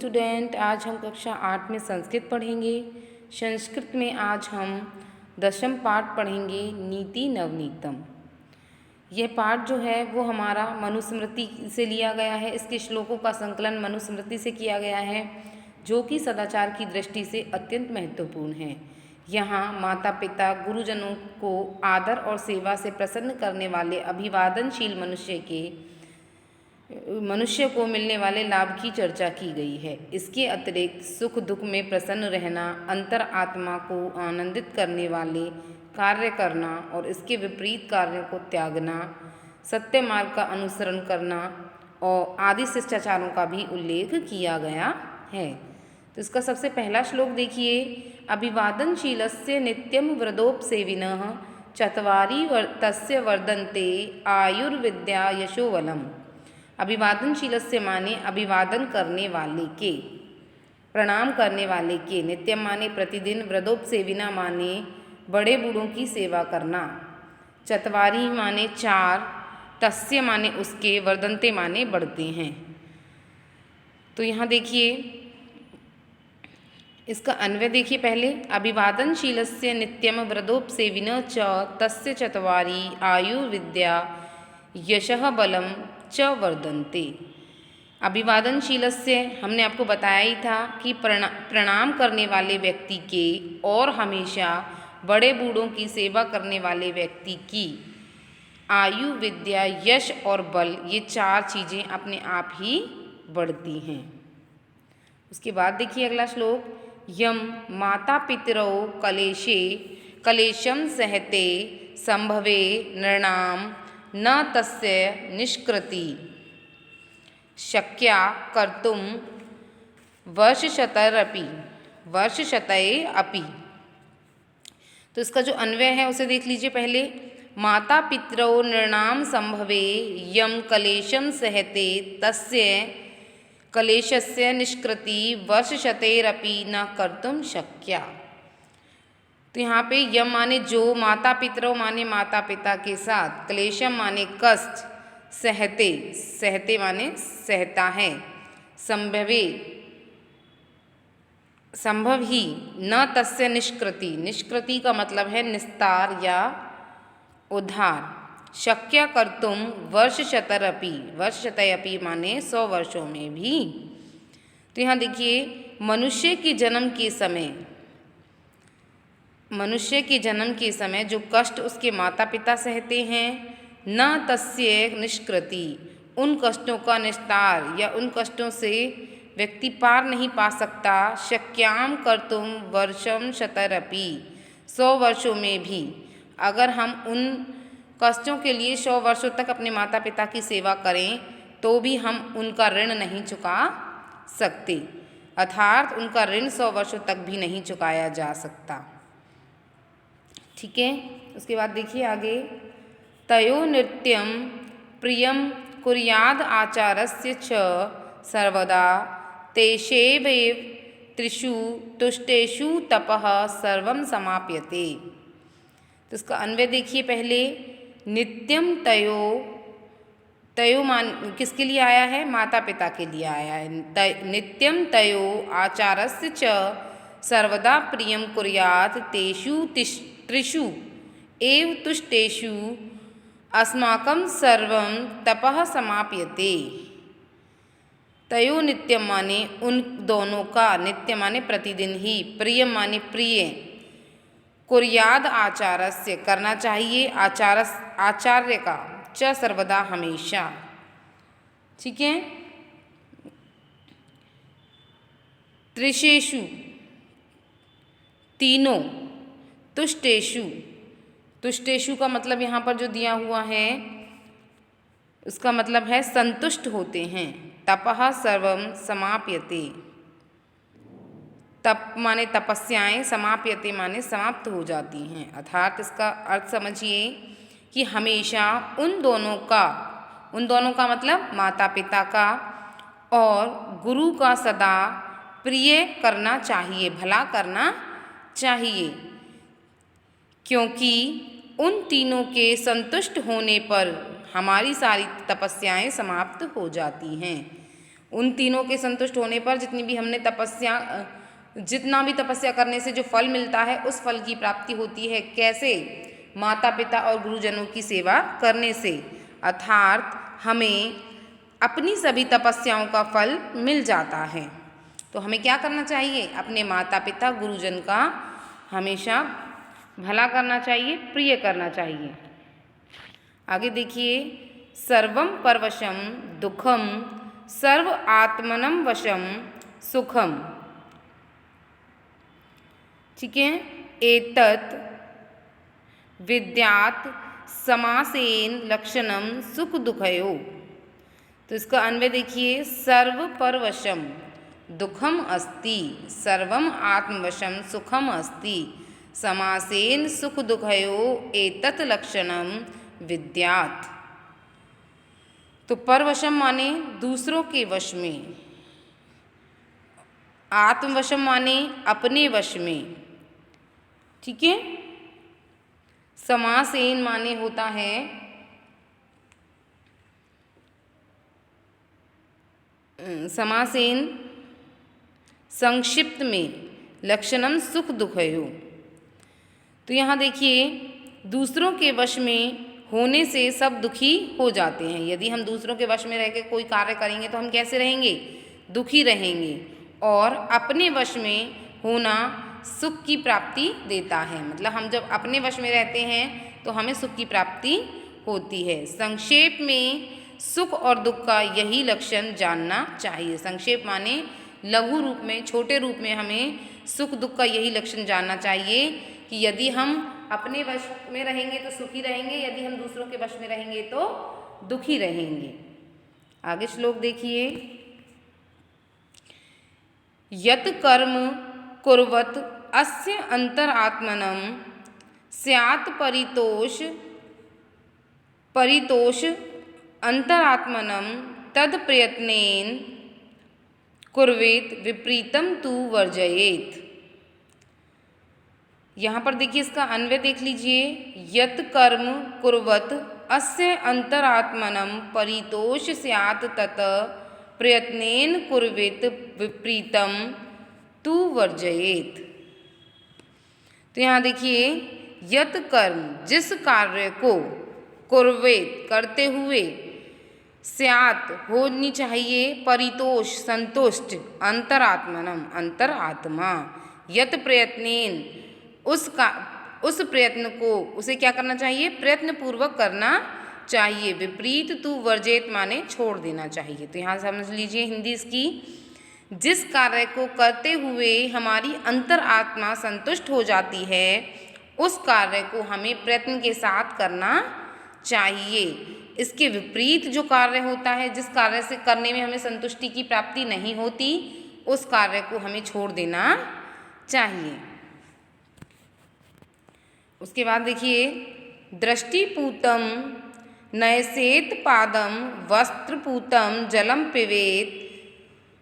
Student, आज हम कक्षा 8 में संस्कृत पढ़ेंगे। संस्कृत में आज हम 10वां पाठ पढ़ेंगे, नीति नवनीतम। यह पाठ जो है वो हमारा मनुस्मृति से लिया गया है। इसके श्लोकों का संकलन मनुस्मृति से किया गया है, जो कि सदाचार की दृष्टि से अत्यंत महत्वपूर्ण है। यहाँ माता पिता गुरुजनों को आदर और सेवा से प्रसन्न करने वाले अभिवादनशील मनुष्य को मिलने वाले लाभ की चर्चा की गई है। इसके अतिरिक्त सुख दुख में प्रसन्न रहना, अंतर आत्मा को आनंदित करने वाले कार्य करना और इसके विपरीत कार्यों को त्यागना, सत्य मार्ग का अनुसरण करना और आदि शिष्टाचारों का भी उल्लेख किया गया है। तो इसका सबसे पहला श्लोक देखिए। अभिवादनशीलस्य नित्यम व्रतोपसेविनः चत्वारि तस्य वर्धन्ते आयुर्विद्या यशोबलम्। अभिवादनशीलस्य माने अभिवादन करने वाले के, प्रणाम करने वाले के, नित्यम माने प्रतिदिन, व्रतोपसेविना माने बड़े बूढ़ों की सेवा करना, चत्वारि माने 4, तस्य माने उसके, वर्धन्ते माने बढ़ते हैं। तो यहाँ देखिए इसका अन्वय देखिए पहले। अभिवादनशीलस्य नित्यम व्रतोपसेविनः च तस्य चत्वारि आयुर्विद्या यशः बलम च वर्धन्ते। अभिवादनशीलस्य हमने आपको बताया ही था कि प्रणाम करने वाले व्यक्ति के और हमेशा बड़े बूढ़ों की सेवा करने वाले व्यक्ति की आयु, विद्या, यश और बल, ये 4 चीज़ें अपने आप ही बढ़ती हैं। उसके बाद देखिए अगला श्लोक। यम माता पितरौ कलेशम सहते संभवे नृणाम न तस्य निष्कृति शक्या कर्तुम वर्षशतये अपि। तो इसका जो अन्वय है उसे देख लीजिए पहले। माता पितरौ नृणाम संभवे यम कलेशम सहते तस्य कलेशस्य निष्कृति वर्षशतैरपि न कर्तुम शक्या। तो यहाँ पे यम माने जो, माता पितरौ माने माता पिता के साथ, क्लेशम माने कष्ट, सहते माने सहता है, संभव ही, न तस्य निष्कृति का मतलब है निस्तार या उद्धार, शक्य कर्तुम वर्षशतयपि माने 100 वर्षों में भी। तो यहाँ देखिए मनुष्य के जन्म के समय जो कष्ट उसके माता पिता सहते हैं, न तस्य निष्कृति, उन कष्टों का निस्तार या उन कष्टों से व्यक्ति पार नहीं पा सकता, शक्याम कर्तुम वर्षम शतरपि, 100 वर्षों में भी। अगर हम उन कष्टों के लिए 100 वर्षों तक अपने माता पिता की सेवा करें तो भी हम उनका ऋण नहीं चुका सकते, अर्थात उनका ऋण 100 वर्षों तक भी नहीं चुकाया जा सकता। ठीक है, उसके बाद देखिए आगे। तयो नित्यम प्रियम कुर्याद आचारस्य च सर्वदा तेषेवैव त्रिषु तुष्टेषु तपः सर्वं समाप्यते। तो इसका अन्वय देखिए पहले। नित्यम तयो मान किसके लिए आया है? माता पिता के लिए आया है। नित्यम तयो आचारस्य च सर्वदा प्रियम कुर्यात् तेषु त्रिषु एव तुष्टेषु अस्माकं सर्वं तपः समाप्यते। तयो नित्यम माने उन दोनों का, नित्य माने प्रतिदिन ही, प्रियम माने प्रिय, कुर्याद आचारस्य करना चाहिए, आचार्य का, च सर्वदा हमेशा। ठीक है। त्रिशेषु तीनों, तुष्टेषु का मतलब यहाँ पर जो दिया हुआ है उसका मतलब है संतुष्ट होते हैं। तपः सर्वं समाप्यते, तप माने तपस्याएं, समाप्यते माने समाप्त हो जाती हैं। अर्थात इसका अर्थ समझिए कि हमेशा उन दोनों का मतलब माता पिता का और गुरु का सदा प्रिय करना चाहिए, भला करना चाहिए, क्योंकि उन तीनों के संतुष्ट होने पर हमारी सारी तपस्याएं समाप्त हो जाती हैं। उन तीनों के संतुष्ट होने पर जितना भी तपस्या करने से जो फल मिलता है उस फल की प्राप्ति होती है। कैसे? माता पिता और गुरुजनों की सेवा करने से, अर्थात हमें अपनी सभी तपस्याओं का फल मिल जाता है। तो हमें क्या करना चाहिए? अपने माता पिता गुरुजन का हमेशा भला करना चाहिए, प्रिय करना चाहिए। आगे देखिए, सर्वम परवशम दुखम सर्व आत्मनम वशम सुखम। ठीक है, एतत् विद्यात् समासेन लक्षणम सुख दुखयो। तो इसका अन्वय देखिए, सर्व परवशम दुखम अस्ति सर्वम आत्मवशम सुखम अस्ति समासेन सुख दुखयो एतत् लक्षणम विद्यात्। तो परवशम माने दूसरों के वश में, आत्मवशम माने अपने वश में। ठीक है, समासेन माने होता है समासेन संक्षिप्त में लक्षणम सुख दुखयो। तो यहाँ देखिए, दूसरों के वश में होने से सब दुखी हो जाते हैं। यदि हम दूसरों के वश में रह के कोई कार्य करेंगे तो हम कैसे रहेंगे? दुखी रहेंगे। और अपने वश में होना सुख की प्राप्ति देता है। मतलब हम जब अपने वश में रहते हैं तो हमें सुख की प्राप्ति होती है। संक्षेप में सुख और दुख का यही लक्षण जानना चाहिए। संक्षेप माने लघु रूप में, छोटे रूप में हमें सुख दुख का यही लक्षण जानना चाहिए कि यदि हम अपने वश में रहेंगे तो सुखी रहेंगे, यदि हम दूसरों के वश में रहेंगे तो दुखी रहेंगे। आगे श्लोक देखिए, यत कर्म कुर्वत अस्य अंतरात्मनं स्यात् परितोष अंतरात्मनं तद प्रयत्नेन कुर्वेत विपरीतम तु वर्जयेत। यहाँ पर देखिए, इसका अन्वय देख लीजिए, यत कर्म कुर्वत अस्य अंतरात्मनं परितोष स्यात् तत् प्रयत्नेन कुर्वेत विपरीतम तु वर्जयेत। तो यहाँ देखिए, यत कर्म जिस कार्य को कुर्वेत करते हुए स्यात् होनी चाहिए परितोष संतुष्ट अंतरात्मनम अंतरात्मा यत प्रयत्नेन उस प्रयत्न को उसे क्या करना चाहिए? प्रयत्न पूर्वक करना चाहिए। विपरीत तु वर्जित माने छोड़ देना चाहिए। तो यहाँ समझ लीजिए हिंदी इसकी, जिस कार्य को करते हुए हमारी अंतरात्मा संतुष्ट हो जाती है उस कार्य को हमें प्रयत्न के साथ करना चाहिए। इसके विपरीत जो कार्य होता है, जिस कार्य से करने में हमें संतुष्टि की प्राप्ति नहीं होती, उस कार्य को हमें छोड़ देना चाहिए। उसके बाद देखिए, दृष्टिपूतम नयसेत पादम वस्त्रपूतम जलम पिबेत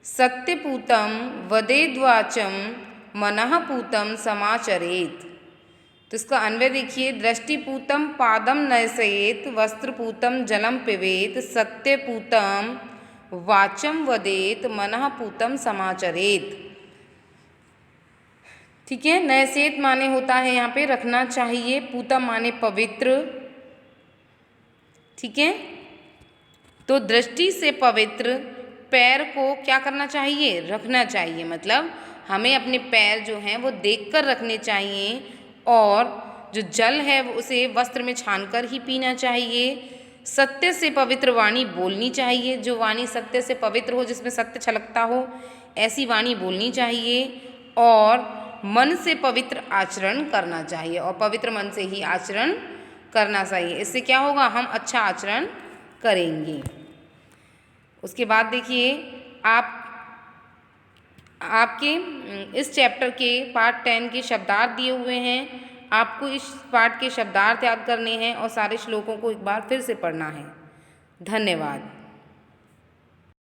सत्यपूतम वदेद्वाचम मनःपूतम समाचरेत। तो इसका अन्वय देखिए, दृष्टिपूतम पादम नयसेत वस्त्रपूतम जलम पिबेत सत्यपूतम वाचम वदेत मनःपूतम समाचरेत। ठीक है, नयसेत माने होता है यहाँ पे रखना चाहिए, पूतम माने पवित्र। ठीक है, तो दृष्टि से पवित्र पैर को क्या करना चाहिए? रखना चाहिए। मतलब हमें अपने पैर जो हैं वो देखकर रखने चाहिए, और जो जल है वो उसे वस्त्र में छानकर ही पीना चाहिए। सत्य से पवित्र वाणी बोलनी चाहिए, जो वाणी सत्य से पवित्र हो, जिसमें सत्य छलकता हो, ऐसी वाणी बोलनी चाहिए। और मन से पवित्र आचरण करना चाहिए, और पवित्र मन से ही आचरण करना चाहिए। इससे क्या होगा? हम अच्छा आचरण करेंगे। उसके बाद देखिए, आपके इस चैप्टर के पार्ट 10 के शब्दार्थ दिए हुए हैं। आपको इस पाठ के शब्दार्थ याद करने हैं और सारे श्लोकों को एक बार फिर से पढ़ना है। धन्यवाद।